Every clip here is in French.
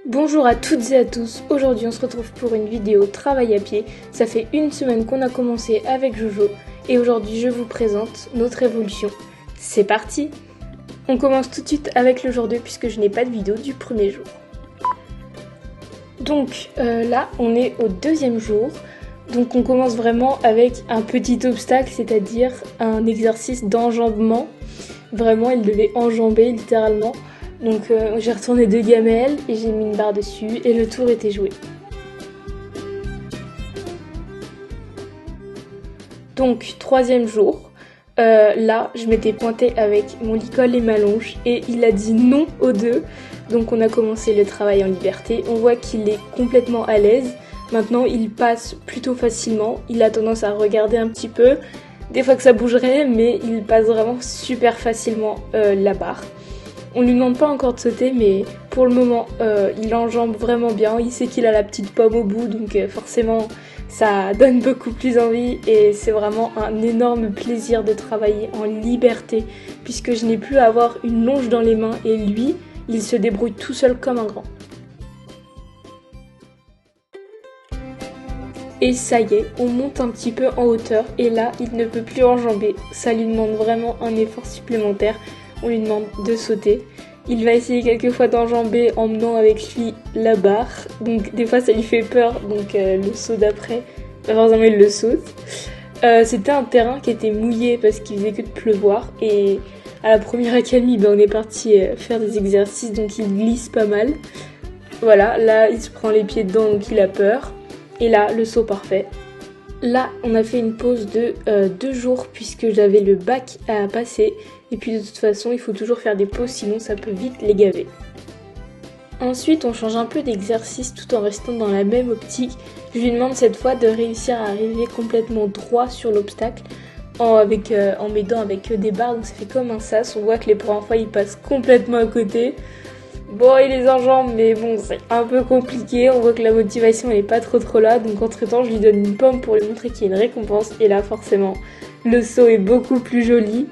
Bonjour à toutes et à tous, aujourd'hui on se retrouve pour une vidéo travail à pied. Ça fait une semaine qu'on a commencé avec Jojo et aujourd'hui je vous présente notre évolution. C'est parti! On commence tout de suite avec le jour 2 puisque je n'ai pas de vidéo du premier jour. Donc là on est au deuxième jour. Donc on commence vraiment avec un petit obstacle, c'est-à-dire un exercice d'enjambement. Vraiment il devait enjamber littéralement. Donc j'ai retourné 2 gamelles et j'ai mis une barre dessus et le tour était joué. Donc troisième jour, là je m'étais pointée avec mon licol et ma longe et il a dit non aux deux. Donc on a commencé le travail en liberté, on voit qu'il est complètement à l'aise. Maintenant il passe plutôt facilement, il a tendance à regarder un petit peu, des fois que ça bougerait mais il passe vraiment super facilement la barre. On lui demande pas encore de sauter, mais pour le moment, il enjambe vraiment bien. Il sait qu'il a la petite pomme au bout, donc forcément, ça donne beaucoup plus envie. Et c'est vraiment un énorme plaisir de travailler en liberté, puisque je n'ai plus à avoir une longe dans les mains. Et lui, il se débrouille tout seul comme un grand. Et ça y est, on monte un petit peu en hauteur. Et là, il ne peut plus enjamber. Ça lui demande vraiment un effort supplémentaire. On lui demande de sauter. Il va essayer quelques fois d'enjamber en menant avec lui la barre. Donc des fois ça lui fait peur, donc le saut d'après, forcément il le saute. C'était un terrain qui était mouillé parce qu'il faisait que de pleuvoir. Et à la première accalmie, on est parti faire des exercices, donc il glisse pas mal. Voilà, là il se prend les pieds dedans, donc il a peur. Et là, le saut parfait. Là, on a fait une pause de 2 jours puisque j'avais le bac à passer. Et puis de toute façon, il faut toujours faire des pauses, sinon ça peut vite les gaver. Ensuite, on change un peu d'exercice tout en restant dans la même optique. Je lui demande cette fois de réussir à arriver complètement droit sur l'obstacle en m'aidant avec des barres. Donc ça fait comme un sas. On voit que les premières fois, il passe complètement à côté. Bon, il les enjambe, mais bon, c'est un peu compliqué. On voit que la motivation, elle est pas trop là. Donc entre temps, je lui donne une pomme pour lui montrer qu'il y a une récompense. Et là, forcément, le saut est beaucoup plus joli.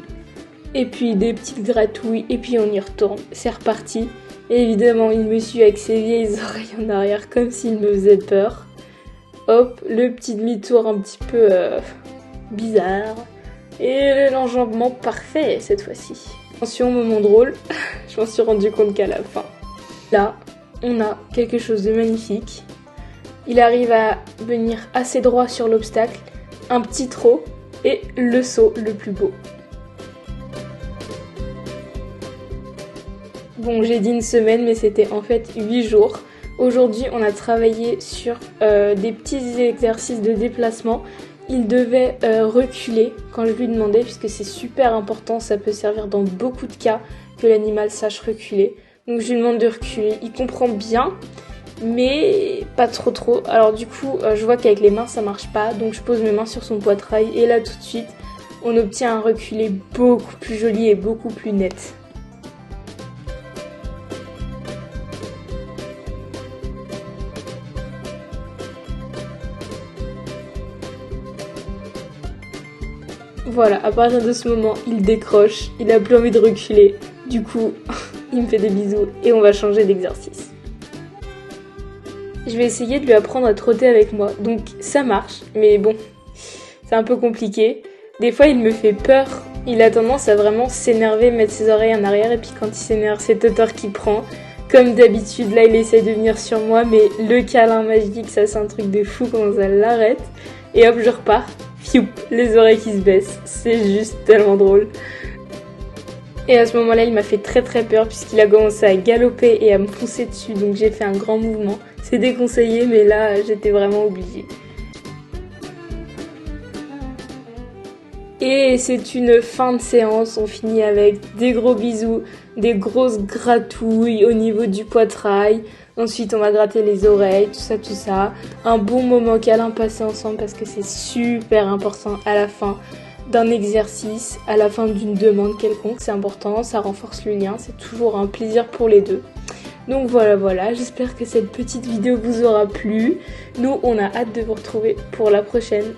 Et puis des petites gratouilles, et puis on y retourne, c'est reparti. Et évidemment, il me suit avec ses vieilles oreilles en arrière, comme s'il me faisait peur. Hop, le petit demi-tour un petit peu bizarre. Et l'enjambement parfait cette fois-ci. Attention, moment drôle, je m'en suis rendu compte qu'à la fin. Là, on a quelque chose de magnifique. Il arrive à venir assez droit sur l'obstacle, un petit trot, et le saut le plus beau. Bon, j'ai dit une semaine, mais c'était en fait 8 jours. Aujourd'hui, on a travaillé sur des petits exercices de déplacement. Il devait reculer quand je lui demandais, puisque c'est super important, ça peut servir dans beaucoup de cas que l'animal sache reculer. Donc je lui demande de reculer, il comprend bien, mais pas trop. Alors du coup, je vois qu'avec les mains ça marche pas, donc je pose mes mains sur son poitrail et là tout de suite, on obtient un reculé beaucoup plus joli et beaucoup plus net. Voilà, à partir de ce moment, il décroche, il a plus envie de reculer. Du coup, il me fait des bisous et on va changer d'exercice. Je vais essayer de lui apprendre à trotter avec moi. Donc ça marche, mais bon, c'est un peu compliqué. Des fois, il me fait peur. Il a tendance à vraiment s'énerver, mettre ses oreilles en arrière. Et puis quand il s'énerve, c'est hauteur qu'il prend. Comme d'habitude, là, il essaie de venir sur moi. Mais le câlin magique, ça c'est un truc de fou quand ça l'arrête. Et hop, je repars. Fioup, les oreilles qui se baissent, c'est juste tellement drôle. Et à ce moment-là, il m'a fait très peur puisqu'il a commencé à galoper et à me foncer dessus, donc j'ai fait un grand mouvement. C'est déconseillé, mais là, j'étais vraiment obligée. Et c'est une fin de séance, on finit avec des gros bisous, des grosses gratouilles au niveau du poitrail. Ensuite, on va gratter les oreilles, tout ça. Un bon moment câlin passé ensemble parce que c'est super important à la fin d'un exercice, à la fin d'une demande quelconque. C'est important, ça renforce le lien, c'est toujours un plaisir pour les deux. Donc voilà, j'espère que cette petite vidéo vous aura plu. Nous, on a hâte de vous retrouver pour la prochaine.